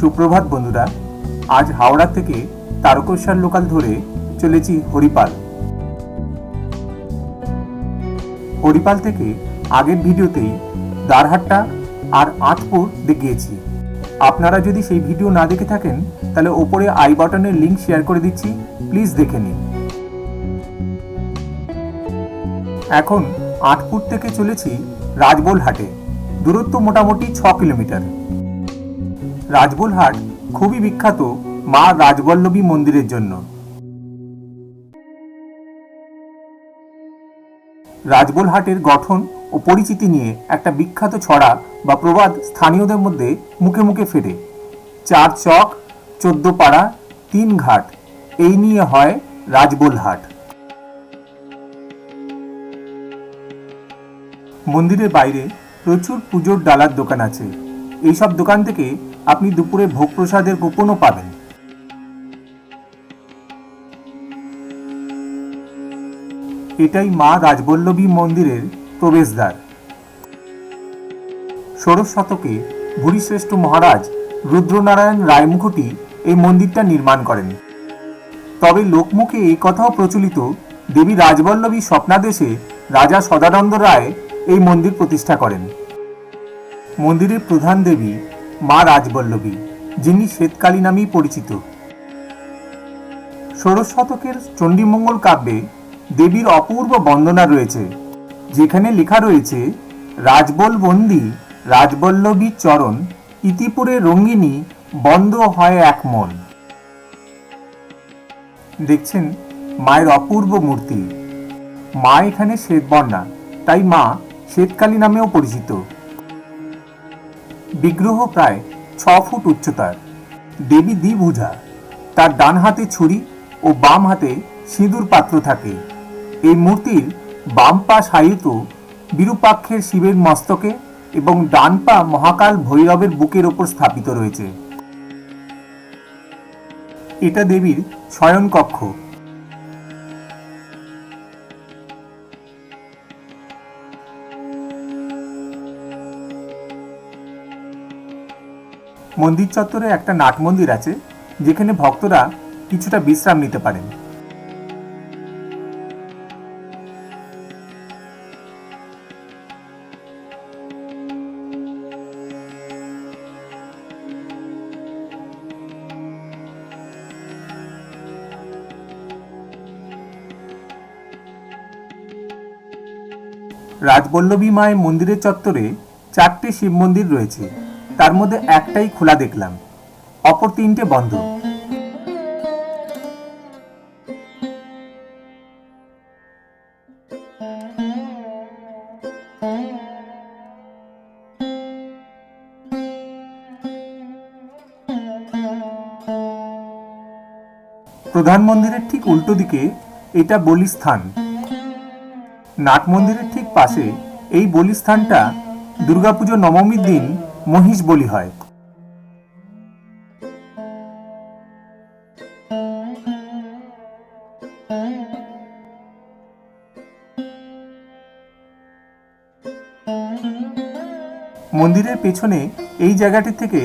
সুপ্রভাত বন্ধুরা। আজ হাওড়া থেকে তারকেশ্বর লোকাল ধরে চলেছি হরিপাল। হরিপাল থেকে আগের ভিডিওতেই দ্বারহাট্টা আর আঁতপুর দেখিয়েছি। আপনারা যদি সেই ভিডিও না দেখে থাকেন তাহলে ওপরে আই বাটনের লিঙ্ক শেয়ার করে দিচ্ছি, প্লিজ দেখে নিন। এখন আঁতপুর থেকে চলেছি রাজবোলহাটে। দূরত্ব মোটামুটি 6 কিলোমিটার। রাজবোলহাট খুবই বিখ্যাত মা রাজবল্লভী মন্দিরের জন্য। রাজবোলহাটের গঠন ও পরিচিতি নিয়ে একটা বিখ্যাত ছড়া বা প্রবাদ স্থানীয়দের মধ্যে মুখে মুখে ফেরে। 4 চক, 14 পাড়া, 3 ঘাট, এই নিয়ে হয় রাজবোলহাট। মন্দিরের বাইরে প্রচুর পুজোর ডালার দোকান আছে। এইসব দোকান থেকে আপনি দুপুরে ভোগ প্রসাদের কুপনও পাবেন। এটাই মা রাজবল্লভী মন্দিরের প্রবেশদ্বার। 16 শতকে ভুরিশ্রেষ্ঠ মহারাজ রুদ্রনারায়ণ রায়মুখটি এই মন্দিরটা নির্মাণ করেন। তবে লোকমুখে এই কথাও প্রচলিত, দেবী রাজবল্লভী স্বপ্নাদেশে রাজা সদানন্দ রায় এই মন্দির প্রতিষ্ঠা করেন। মন্দিরের প্রধান দেবী মা রাজবল্লভী, যিনি শ্বেতকালী নামেই পরিচিত। 16 শতকের চণ্ডীমঙ্গল কাব্যে দেবীর অপূর্ব বন্দনা রয়েছে, যেখানে লেখা রয়েছে রাজবল বন্দী রাজবল্লভী চরণ, ইতিপুরে রঙ্গিনী বন্ধ হয় এক মন। দেখছেন মায়ের অপূর্ব মূর্তি। মা এখানে শ্বেতবর্ণা, তাই মা শ্বেতকালী নামেও পরিচিত। বিগ্রহ প্রায় 6 ফুট উচ্চতার। দেবী দ্বিভুজা, তার ডান হাতে ছুরি ও বাম হাতে সিঁদুর পাত্র থাকে। এই মূর্তির বাম পা শায়িত বিরূপাক্ষের শিবের মস্তকে এবং ডান পা মহাকাল ভৈরবের বুকের ওপর স্থাপিত রয়েছে। এটা দেবীর শয়নকক্ষ। মন্দির চত্বরে একটা নাট মন্দির আছে, যেখানে ভক্তরা কিছুটা বিশ্রাম নিতে পারেন। রাজবল্লভী মায়ের মন্দিরের চত্বরে 4টে শিব মন্দির রয়েছে। তার মধ্যে একটাই খোলা দেখলাম, অপর 3টে বন্ধ। প্রধান মন্দিরের ঠিক উল্টো দিকে এটা বলিস্থান। নাট মন্দিরের ঠিক পাশে এই বলিস্থানটা দুর্গাপুজো নবমীর দিন মহিষ বলি হয়। মন্দিরের পেছনে এই জায়গাটি থেকে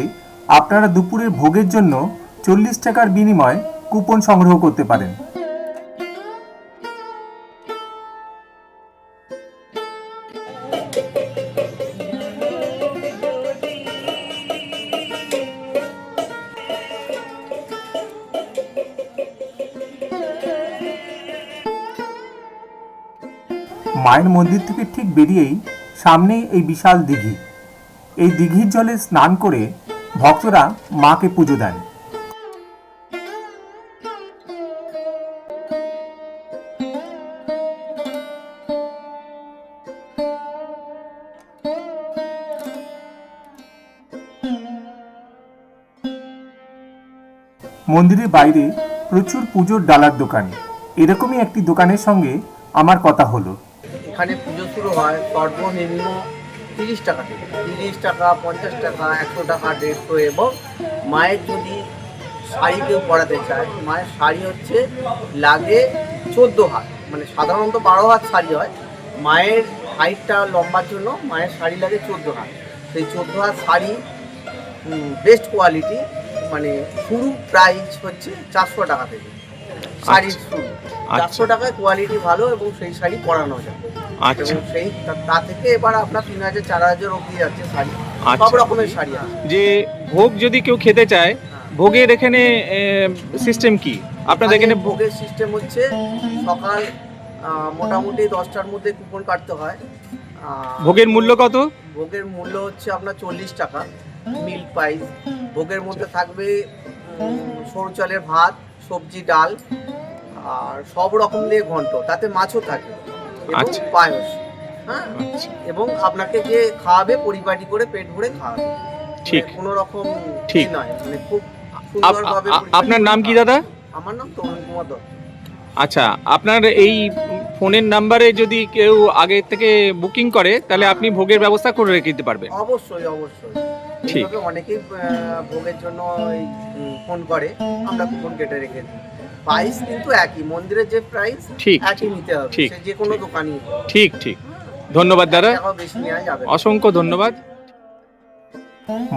আপনারা দুপুরের ভোগের জন্য 40 টাকার বিনিময়ে কুপন সংগ্রহ করতে পারেন। মায়ের মন্দির থেকে ঠিক বেরিয়েই সামনেই এই বিশাল দিঘি। এই দিঘির জলে স্নান করে ভক্তরা মাকে পুজো দেন। মন্দিরের বাইরে প্রচুর পুজোর ডালার দোকান। এরকমই একটি দোকানের সঙ্গে আমার কথা হলো। এখানে পুজো শুরু হয় সর্বনিম্ন 30 টাকা থেকে। 30 টাকা, 50 টাকা, 100 টাকা, 150, এবং মায়ের যদি শাড়ি কেউ পরাতে চায়, মায়ের শাড়ি হচ্ছে লাগে 14 হাত, মানে সাধারণত 12 হাত শাড়ি হয়। মায়ের হাইটটা লম্বার জন্য মায়ের শাড়ি লাগে 14 হাত। সেই 14 হাত শাড়ি বেস্ট কোয়ালিটি মানে শুরু প্রাইস হচ্ছে 400 টাকা থেকে শাড়ির শুরু। 400 টাকায় কোয়ালিটি ভালো এবং সেই শাড়ি পরানো যায়। আচ্ছা এবং সেই তা থেকে এবার আপনার 3000 4000 অবধি যাচ্ছে শাড়ি, আচ্ছা। সব রকমের শাড়ি আছে। যে ভোগ যদি কেউ খেতে চায়, ভোগের এখানে সিস্টেম কি আপনাদের এখানে? ভোগের সিস্টেম হচ্ছে সকাল মোটামুটি 10টার মধ্যে কুপন কাটতে হয়। ভোগের মূল্য কত? ভোগের মূল্য হচ্ছে আপনার 40 টাকা মিল্ক প্রাইস। ভোগের মধ্যে থাকবে সরু চালের ভাত, সবজি, ডাল আর সব রকম দিয়ে ঘন্ট, তাতে মাছও থাকে এবং আচ্ছা। পায়েস। হ্যাঁ, আচ্ছা, এবং আপনাকে যে খাওয়াবে পরিপাটি করে পেট ভরে খাওয়াবে। ঠিক। মানে কোনো রকম ঠিক। নয়, মানে খুব সুন্দরভাবে পরিপাটি আপনার করে নাম কি খাওয়াবে। দাদা? আমার নাম তরুণ কুমার দত্ত। আচ্ছা, আপনার এই ফোনের নাম্বারে যদি কেউ আগে থেকে বুকিং করে তাহলে আপনি ভোগের ব্যবস্থা করে রেখে দিতে পারবেন। অবশ্যই অবশ্যই, ঠিক। এইভাবে অনেকেই ভোগের জন্য ফোন করে, আমরা কুপন কেটে রেখে দিই। প্রাইস কিন্তু একই, মন্দিরের যে প্রাইস ঠিক, একই নিতে হবে, ঠিক, সে যে কোনো ঠিক। দোকানই ঠিক ঠিক, ধন্যবাদ দাদা, টাকা বেশি নেওয়া যাবে না। অসংখ্য ধন্যবাদ।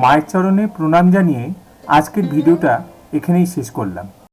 মায়ের চরণে প্রণাম জানিয়ে আজকের ভিডিওটা এখানেই শেষ করলাম।